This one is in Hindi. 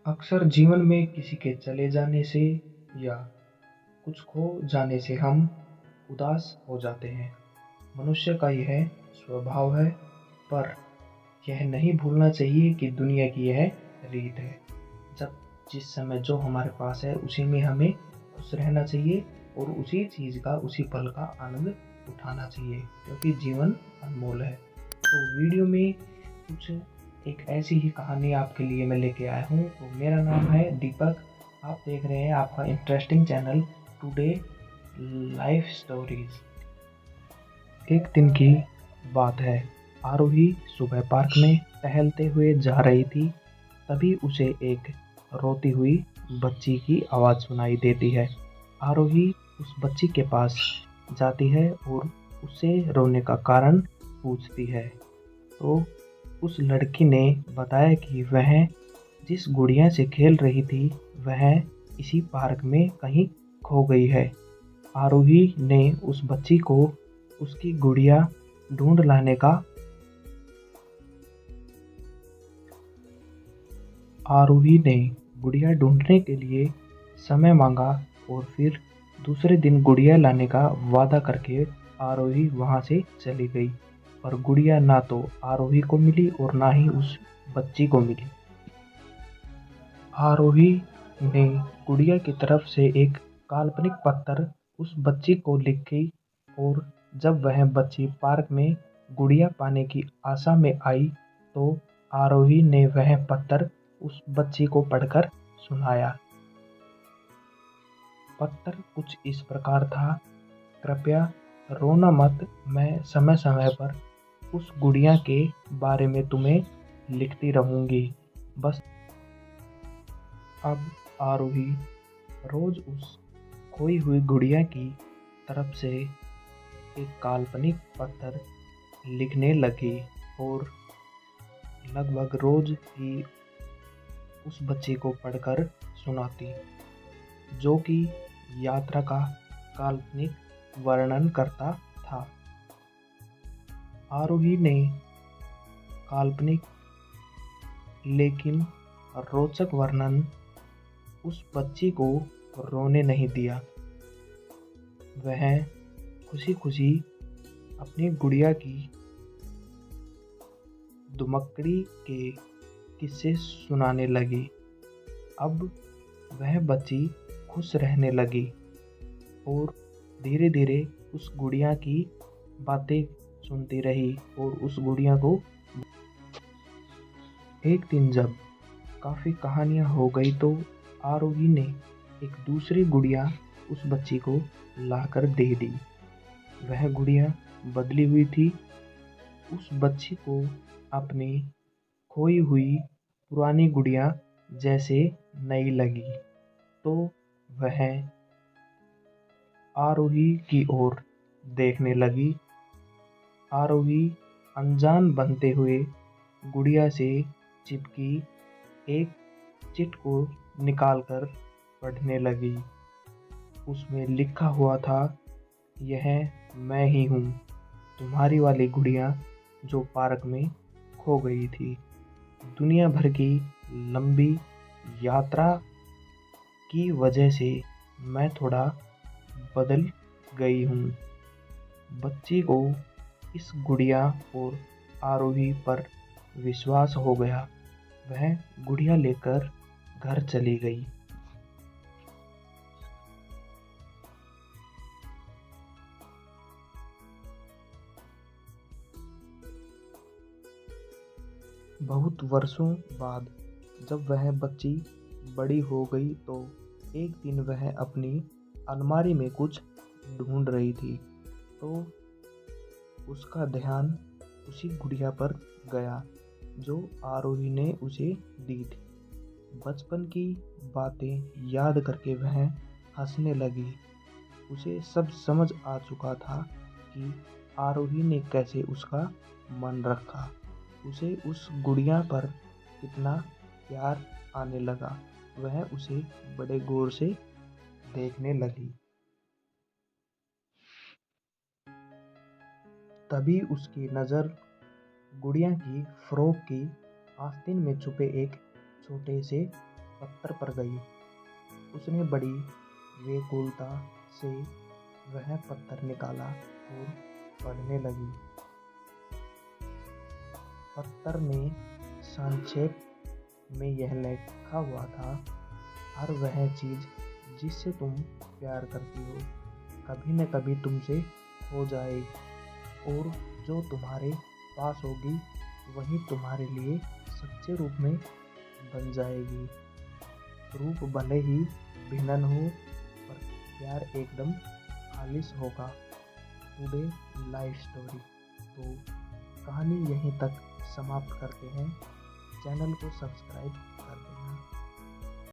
अक्सर जीवन में किसी के चले जाने से या कुछ खो जाने से हम उदास हो जाते हैं। मनुष्य का यह स्वभाव है, पर यह नहीं भूलना चाहिए कि दुनिया की यह रीत है। जब जिस समय जो हमारे पास है उसी में हमें खुश रहना चाहिए और उसी चीज़ का उसी पल का आनंद उठाना चाहिए, क्योंकि जीवन अनमोल है। तो वीडियो में कुछ एक ऐसी ही कहानी आपके लिए मैं लेके आया हूँ। तो मेरा नाम है दीपक, आप देख रहे हैं आपका interesting channel today life stories. एक दिन की बात है। आरोही सुबह पार्क में टहलते हुए जा रही थी। तभी उसे एक रोती हुई बच्ची की आवाज़ सुनाई देती है। आरोही उस बच्ची के पास जाती है और उससे रोने का कारण पूछती है। तो उस लड़की ने बताया कि वह जिस गुड़िया से खेल रही थी वह इसी पार्क में कहीं खो गई है। आरोही ने उस बच्ची को उसकी गुड़िया ढूंढ लाने का आरोही ने गुड़िया ढूंढने के लिए समय मांगा और फिर दूसरे दिन गुड़िया लाने का वादा करके आरोही वहां से चली गई। पर गुड़िया ना तो आरोही को मिली और ना ही उस बच्ची को मिली। आरोही ने गुड़िया की तरफ से एक काल्पनिक पत्र उस बच्ची को लिखी और जब वह बच्ची पार्क में गुड़िया पाने की आशा में आई तो आरोही ने वह पत्र उस बच्ची को पढ़कर सुनाया। पत्र कुछ इस प्रकार था। कृपया रोना मत, मैं समय समय पर उस गुड़िया के बारे में तुम्हें लिखती रहूंगी। बस अब आरोही रोज उस खोई हुई गुड़िया की तरफ से एक काल्पनिक पत्र लिखने लगी और लगभग रोज ही उस बच्चे को पढ़कर सुनाती, जो कि यात्रा का काल्पनिक वर्णन करता था। आरोही ने काल्पनिक लेकिन रोचक वर्णन उस बच्ची को रोने नहीं दिया। वह खुशी खुशी अपनी गुड़िया की दुमकड़ी के किस्से सुनाने लगी। अब वह बच्ची खुश रहने लगी और धीरे धीरे उस गुड़िया की बातें सुनती रही और उस गुड़िया को एक दिन जब काफ़ी कहानियाँ हो गई तो आरोही ने एक दूसरी गुड़िया उस बच्ची को लाकर दे दी। वह गुड़िया बदली हुई थी। उस बच्ची को अपनी खोई हुई पुरानी गुड़िया जैसे नई लगी, तो वह आरोही की ओर देखने लगी। आरोही अनजान बनते हुए गुड़िया से चिपकी एक चिट को निकालकर पढ़ने लगी। उसमें लिखा हुआ था, यह मैं ही हूँ, तुम्हारी वाली गुड़िया जो पार्क में खो गई थी। दुनिया भर की लंबी यात्रा की वजह से मैं थोड़ा बदल गई हूँ। बच्ची को इस गुड़िया और आरोही पर विश्वास हो गया। वह गुड़िया लेकर घर चली गई। बहुत वर्षों बाद जब वह बच्ची बड़ी हो गई तो एक दिन वह अपनी अलमारी में कुछ ढूंढ रही थी, तो उसका ध्यान उसी गुड़िया पर गया जो आरोही ने उसे दी थी। बचपन की बातें याद करके वह हंसने लगी। उसे सब समझ आ चुका था कि आरोही ने कैसे उसका मन रखा। उसे उस गुड़िया पर कितना प्यार आने लगा। वह उसे बड़े गौर से देखने लगी। तभी उसकी नज़र गुड़िया की फ्रॉक की आस्तीन में छुपे एक छोटे से पत्थर पर गई। उसने बड़ी व्याकुलता से वह पत्थर निकाला और पढ़ने लगी। पत्थर में संक्षेप में यह लिखा हुआ था, हर वह चीज़ जिससे तुम प्यार करती हो कभी न कभी तुमसे हो जाएगी, और जो तुम्हारे पास होगी वही तुम्हारे लिए सच्चे रूप में बन जाएगी। रूप भले ही भिन्न हो पर प्यार एकदम खालिश होगा। Today life story. तो कहानी यहीं तक समाप्त करते हैं। चैनल को सब्सक्राइब